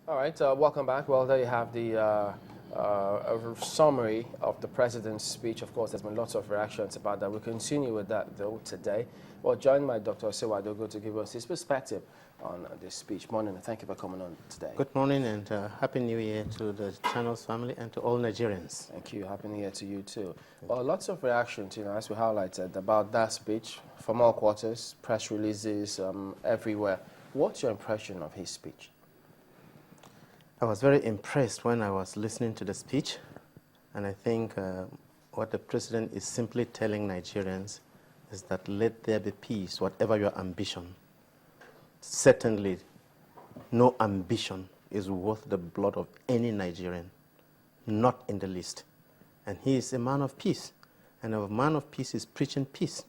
All right, welcome back. Well, there you have the summary of the president's speech. Of course, there's been lots of reactions about that. We'll continue with that, though, today. Well, joined by Dr. Isuwa Dogo to give us his perspective on this speech. Morning, and thank you for coming on today. Good morning, and Happy New Year to the channel's family and to all Nigerians. Thank you. Happy New Year to you, too. Well, lots of reactions, as we highlighted, about that speech from all quarters, press releases everywhere. What's your impression of his speech? I was very impressed when I was listening to the speech, and I think what the president is simply telling Nigerians is that let there be peace, whatever your ambition. Certainly, no ambition is worth the blood of any Nigerian, not in the least. And he is a man of peace, and a man of peace is preaching peace.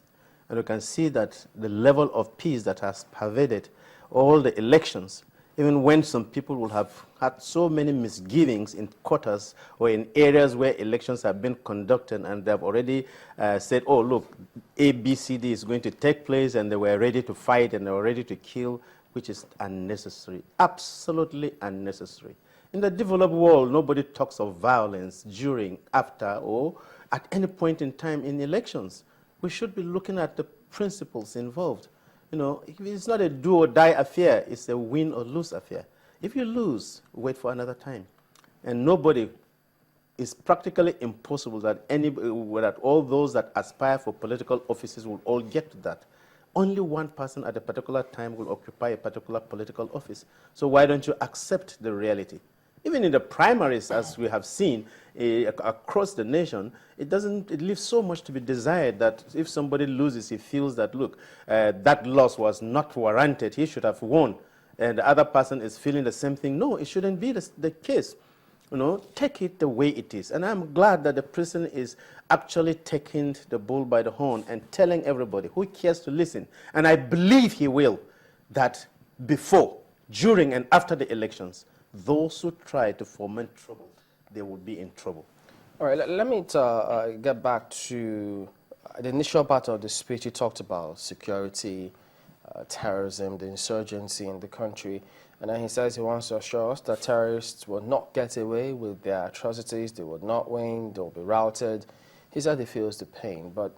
And you can see that the level of peace that has pervaded all the elections, even when some people will have had so many misgivings in quarters or in areas where elections have been conducted and they have already said, oh, look, A, B, C, D is going to take place, and they were ready to fight and they were ready to kill, which is unnecessary, absolutely unnecessary. In the developed world, nobody talks of violence during, after, or at any point in time in elections. We should be looking at the principles involved. It's not a do or die affair, it's a win or lose affair. If you lose, wait for another time. And nobody, it's practically impossible that that all those that aspire for political offices will all get to that. Only one person at a particular time will occupy a particular political office. So why don't you accept the reality? Even in the primaries, as we have seen across the nation, it leaves so much to be desired that if somebody loses, he feels that, look, that loss was not warranted, he should have won, and the other person is feeling the same thing. No, it shouldn't be the case. Take it the way it is. And I'm glad that the president is actually taking the bull by the horn and telling everybody who cares to listen, and I believe he will, that before, during, and after the elections, those who try to foment trouble, they will be in trouble. All right, let me get back to the initial part of the speech. He talked about security, terrorism, the insurgency in the country. And then he says he wants to assure us that terrorists will not get away with their atrocities, they will not win, they will be routed. He said he feels the pain, but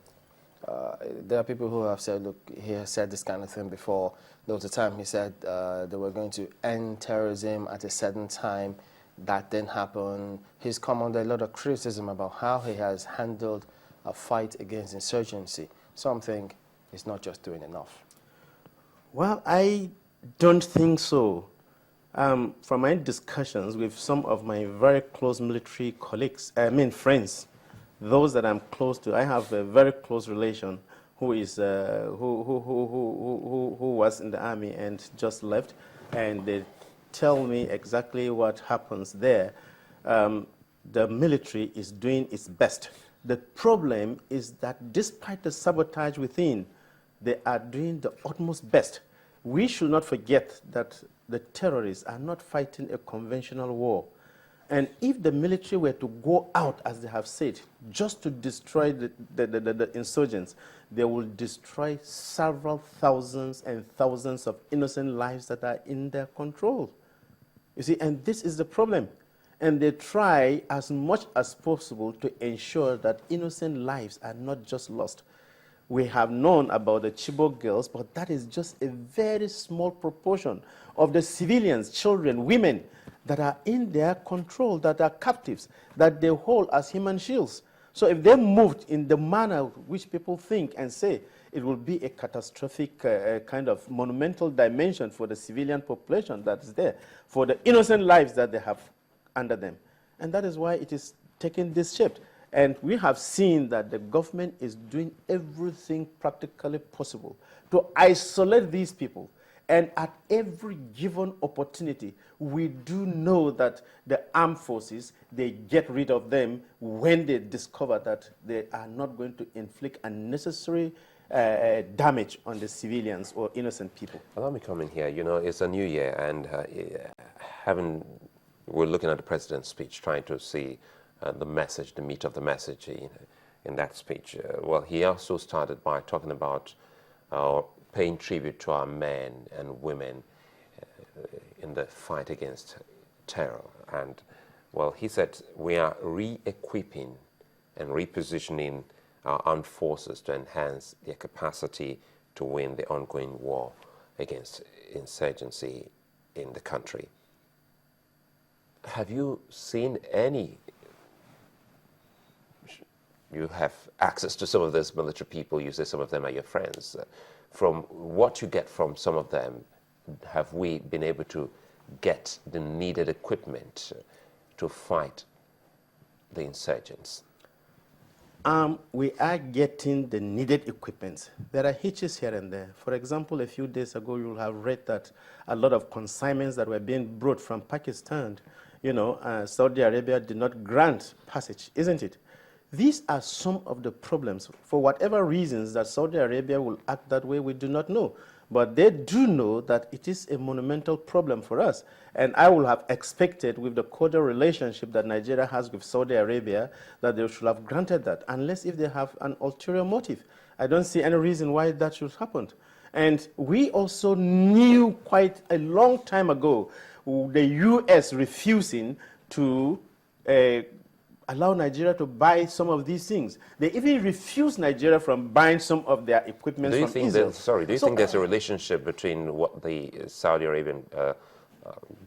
there are people who have said, look, he has said this kind of thing before. There was a time he said they were going to end terrorism at a certain time. That didn't happen. He's come under a lot of criticism about how he has handled a fight against insurgency. Some think he's not just doing enough. Well, I don't think so. From my discussions with some of my very close military colleagues, friends, those that I'm close to, I have a very close relation who is who was in the army and just left, and they tell me exactly what happens there. The military is doing its best. The problem is that despite the sabotage within, they are doing the utmost best. We should not forget that the terrorists are not fighting a conventional war. And if the military were to go out, as they have said, just to destroy the insurgents, they will destroy several thousands and thousands of innocent lives that are in their control. You see, and this is the problem. And they try as much as possible to ensure that innocent lives are not just lost. We have known about the Chibok girls, but that is just a very small proportion of the civilians, children, women, that are in their control, that are captives, that they hold as human shields. So if they moved in the manner which people think and say, it will be a catastrophic kind of monumental dimension for the civilian population that is there, for the innocent lives that they have under them. And that is why it is taking this shape. And we have seen that the government is doing everything practically possible to isolate these people. And at every given opportunity, we do know that the armed forces, they get rid of them when they discover that they are not going to inflict unnecessary damage on the civilians or innocent people. Allow me to come in here. It's a new year, and we're looking at the president's speech, trying to see the message, the meat of the message in that speech. Well, he also started by talking about paying tribute to our men and women in the fight against terror. And, well, he said we are re-equipping and repositioning our armed forces to enhance their capacity to win the ongoing war against insurgency in the country. Have you seen any? You have access to some of those military people, you say some of them are your friends. From what you get from some of them, have we been able to get the needed equipment to fight the insurgents? We are getting the needed equipment. There are hitches here and there. For example, a few days ago, you'll have read that a lot of consignments that were being brought from Pakistan, Saudi Arabia did not grant passage, isn't it? These are some of the problems. For whatever reasons that Saudi Arabia will act that way, we do not know. But they do know that it is a monumental problem for us. And I would have expected, with the cordial relationship that Nigeria has with Saudi Arabia, that they should have granted that, unless if they have an ulterior motive. I don't see any reason why that should happen. And we also knew quite a long time ago the U.S. refusing to allow Nigeria to buy some of these things. They even refused Nigeria from buying some of their equipment from Israel. Do you think there's a relationship between what the Saudi Arabian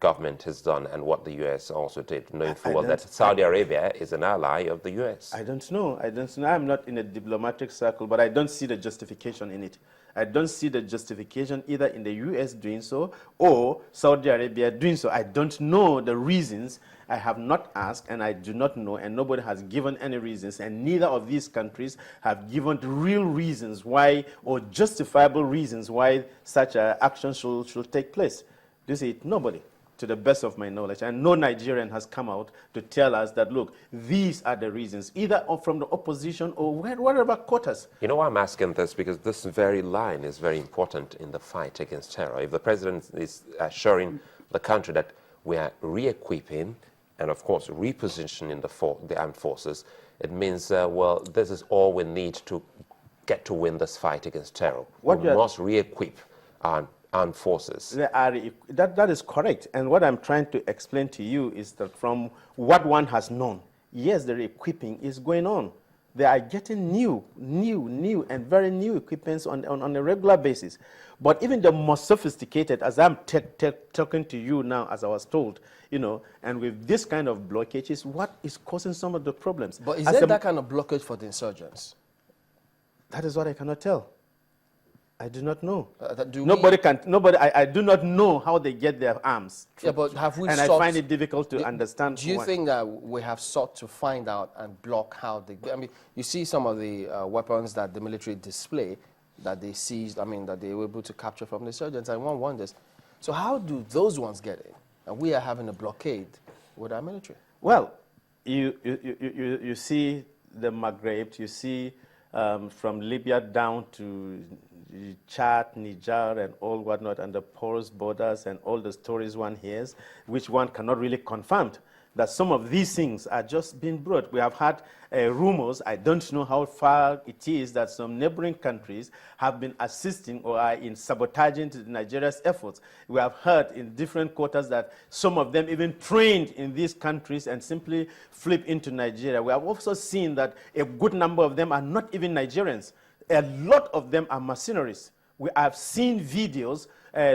government has done and what the U.S. also did, knowing full well that Saudi Arabia is an ally of the U.S.? I don't know. I'm not in a diplomatic circle, but I don't see the justification in it. I don't see the justification either in the U.S. doing so or Saudi Arabia doing so. I don't know the reasons. I have not asked, and I do not know, and nobody has given any reasons, and neither of these countries have given real reasons why, or justifiable reasons why such action should take place. Do you see it? Nobody, to the best of my knowledge. And no Nigerian has come out to tell us that, look, these are the reasons, either from the opposition or wherever quarters. You know why I'm asking this? Because this very line is very important in the fight against terror. If the president is assuring the country that we are re-equipping and, of course, repositioning the armed forces, it means, well, this is all we need to get to win this fight against terror. We must re-equip our armed forces. That is correct. And what I'm trying to explain to you is that from what one has known, yes, the re-equipping is going on. They are getting new and very new equipments on a regular basis. But even the most sophisticated, as I'm talking to you now, as I was told, and with this kind of blockage is what is causing some of the problems. But is there that kind of blockage for the insurgents? That is what I cannot tell. I do not know. I do not know how they get their arms. Yeah, but have we and I find it difficult to understand. Do you think that we have sought to find out and block how they... I mean, you see some of the weapons that the military display that they seized, that they were able to capture from the insurgents, and one wonders, so how do those ones get in? And we are having a blockade with our military. Well, you see the Maghreb, you see from Libya down to Chad, Niger, and all whatnot, and the porous borders and all the stories one hears, which one cannot really confirm, that some of these things are just being brought. We have had rumors, I don't know how far it is, that some neighboring countries have been assisting or are in sabotaging to Nigeria's efforts. We have heard in different quarters that some of them even trained in these countries and simply flip into Nigeria. We have also seen that a good number of them are not even Nigerians. A lot of them are mercenaries. We have seen videos,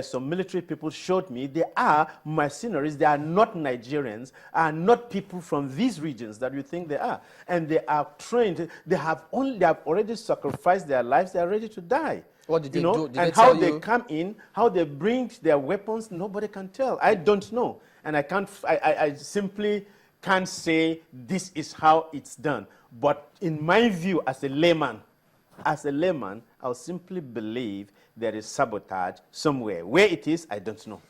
some military people showed me, they are mercenaries, they are not Nigerians, are not people from these regions that you think they are. And they are trained, they have already sacrificed their lives, they are ready to die. What did they do? And how they come in, how they bring their weapons, nobody can tell. I don't know. And I simply can't say this is how it's done. But in my view, as a layman, I'll simply believe there is sabotage somewhere. Where it is, I don't know.